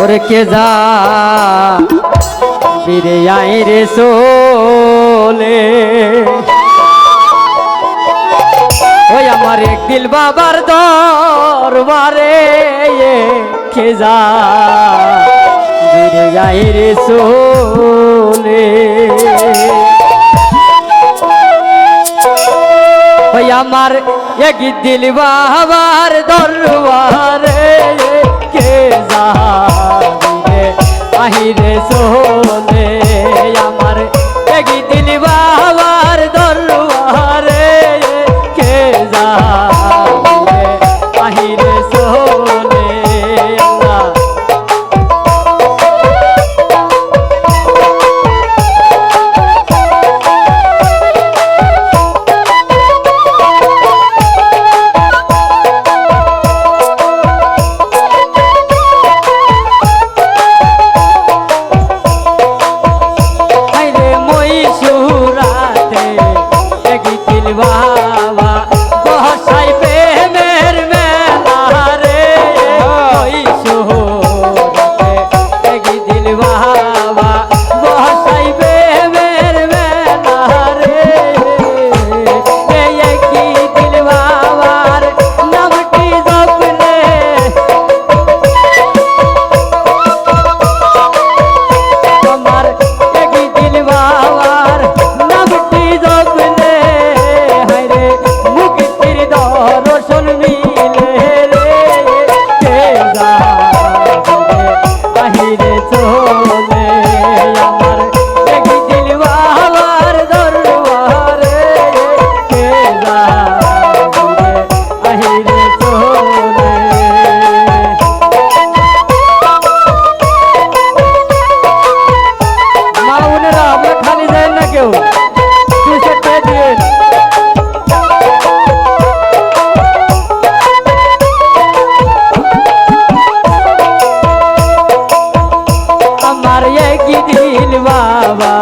ওরে কে যা ফিরে আই রে সোলে ওই আমার এক দিল বাবার দরবারে কে যা ফিরে আই রে সোলে ওই আমার এক দিল বাবার দরবারে কে যা আহিরে সোলে আমার এক দিল বাবার দরবারে কে যা আহিরে সোলে বাবা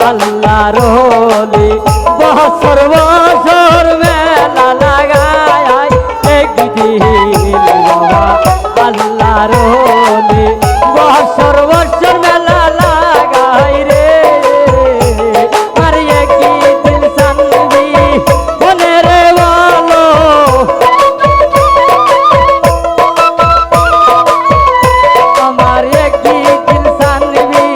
আল্লাহ রোলি বছর বছর মেলা লাগায় একদিন বাবা আল্লাহ রোলি বছর বছর মেলা লাগাই রে আর একদিন সানবি মনে রে বলো আমার একদিন সানবি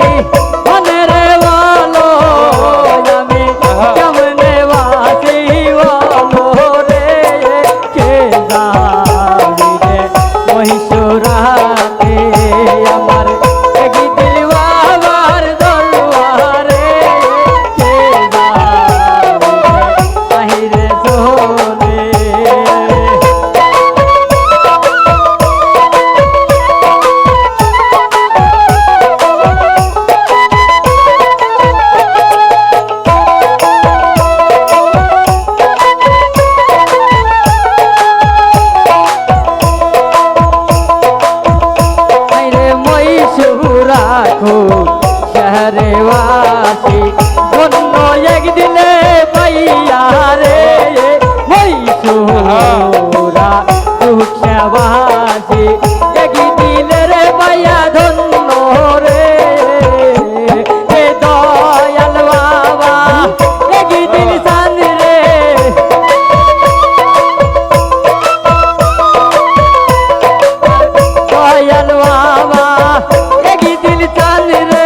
शहरवासी दोनों एक दिले भैया रे मैसूरा दुखवासी एक दिल रे भैया दोनों रे दयाल बाबा एक दिल सान रे दयाल बाबा एक दिल सान रे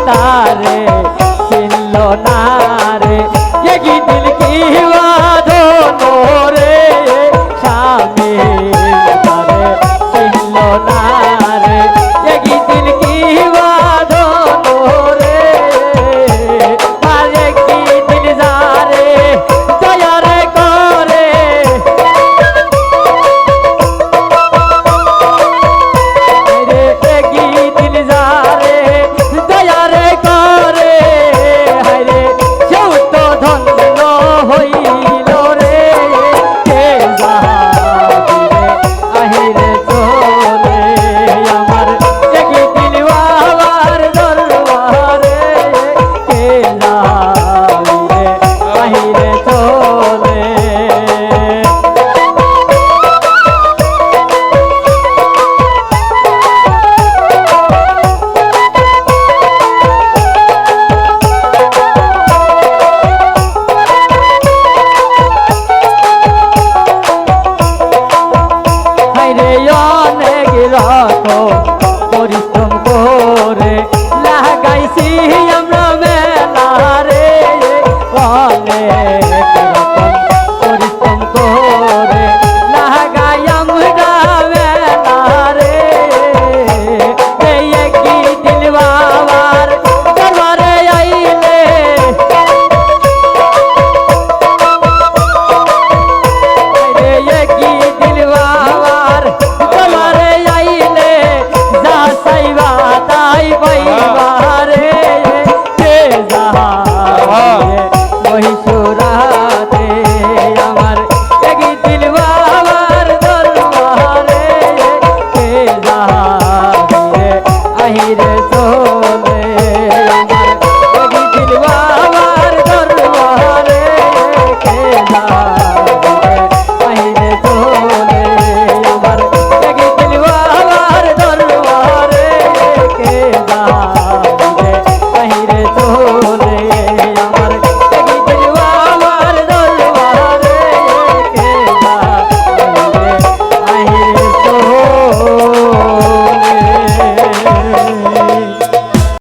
तारे सिल्लो नारे ये दिल की